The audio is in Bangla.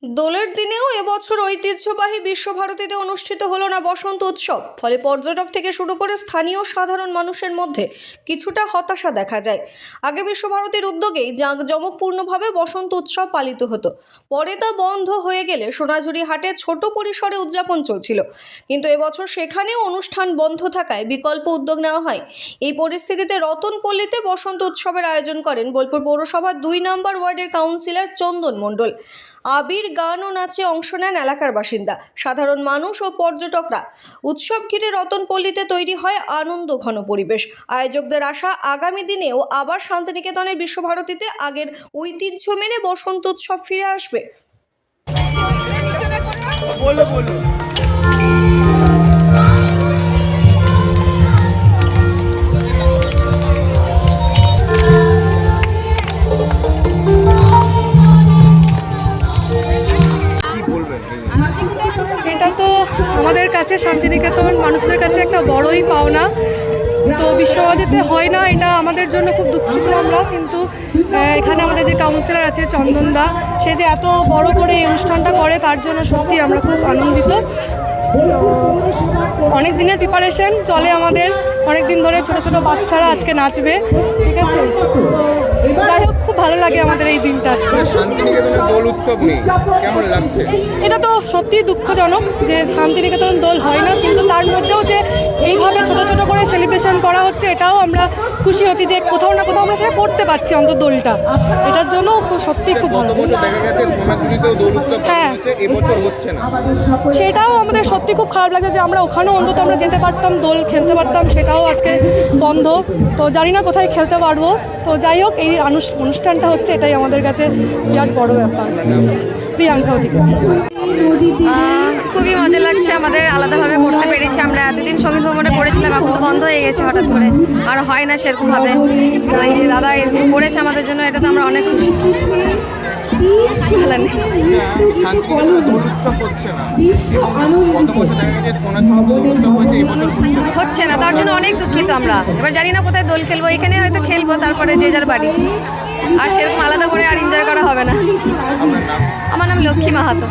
দোলের দিনেও এবছর ঐতিহ্যবাহী বিশ্বভারতীতে অনুষ্ঠিত হলো না বসন্ত উৎসব। ফলে পর্যটক থেকে শুরু করে স্থানীয় সাধারণ মানুষের মধ্যে কিছুটা হতাশা দেখা যায়। আগে বিশ্বভারতীর উদ্যোগেই জাঁকজমকপূর্ণভাবে বসন্ত উৎসব পালিত হতো। পরে তা বন্ধ হয়ে গেলে সোনাঝুরি হাটে ছোট পরিসরে উদযাপন চলছিল, কিন্তু এবছর সেখানেও অনুষ্ঠান বন্ধ থাকায় বিকল্প উদ্যোগ নেওয়া হয়। এই পরিস্থিতিতে রতনপল্লীতে বসন্ত উৎসবের আয়োজন করেন বোলপুর পৌরসভার 2 নম্বর ওয়ার্ডের কাউন্সিলর চন্দন মণ্ডল। আবির, গান ও নাচে অংশ নেন এলাকার বাসিন্দা, সাধারণ মানুষ ও পর্যটকরা। উৎসব ঘিরে রতনপল্লীতে তৈরি হয় আনন্দ ঘন পরিবেশ। আয়োজকদের আশা, আগামী দিনেও আবার শান্তিনিকেতনের বিশ্বভারতীতে আগের ঐতিহ্য মেনে বসন্ত উৎসব ফিরে আসবে। এটা তো আমাদের কাছে শান্তিনিকেতন মানুষদের কাছে একটা বড়ই পাওনা। তো বিশ্বভারতীতে হয় না, এটা আমাদের জন্য খুব দুঃখিত আমরা। কিন্তু এখানে আমাদের যে কাউন্সিলর আছে চন্দনদা, সে যে এত বড় করে এই অনুষ্ঠানটা করে, তার জন্য সত্যি আমরা খুব আনন্দিত। তো অনেক দিনের প্রিপারেশন চলে আমাদের, অনেক দিন ধরে ছোট ছোট বাচ্চারা আজকে নাচবে, ঠিক আছে। তো যাই হোক, খুব ভালো লাগে আমাদের এই দিনটা আজকে। শান্তিনিকেতনের দোল উৎসব নেই, কেমন লাগছে? এটা তো সত্যিই দুঃখজনক যে শান্তিনিকেতন দোল হয় না, কিন্তু তার মধ্যেও যে এইভাবে ছোট ছোট করে সেলিব্রেশন করা হচ্ছে, এটাও আমরা খুশি হচ্ছি যে কোথাও না কোথাও আমরা সেটা করতে পারছি অন্তত দোলটা। এটার জন্য সত্যিই খুব ভালো। দেখা গেছে সোনাঝুরিতেও দোল উৎসব হচ্ছে, এবছর হচ্ছে না, সেটাও আমাদের সত্যি খুব খারাপ লাগে যে আমরা ওখানেও অন্তত আমরা যেতে পারতাম, দোল খেলতে পারতাম, সেটাও আজকে বন্ধ। তো জানি না কোথায় খেলতে পারবো। তো যাই হোক, এই অনুষ্ঠানটা হচ্ছে, এটাই আমাদের কাছে বিরাট বড় ব্যাপার। প্রিয়াঙ্কা অধিকারী। খুবই মজা লাগছে, আমাদের আলাদাভাবে করতে পেরেছি। আমরা এতদিন সঙ্গীত ভবনে করেছিলাম, এখন তো বন্ধ হয়ে গেছে হঠাৎ করে, আর হয় না সেরকমভাবে। তো এই যে দাদা এরকম করেছে আমাদের জন্য, এটা তো আমরা অনেক খুশি। ভালো নেই, হচ্ছে না, তার জন্য অনেক দুঃখিত আমরা। এবার জানি না কোথায় দোল খেলবো, এখানে হয়তো খেলবো, তারপরে যে যার বাড়ি। আর সেরকম আলাদা করে আর এনজয় করা হবে না। আমার নাম লক্ষ্মী মাহাতো।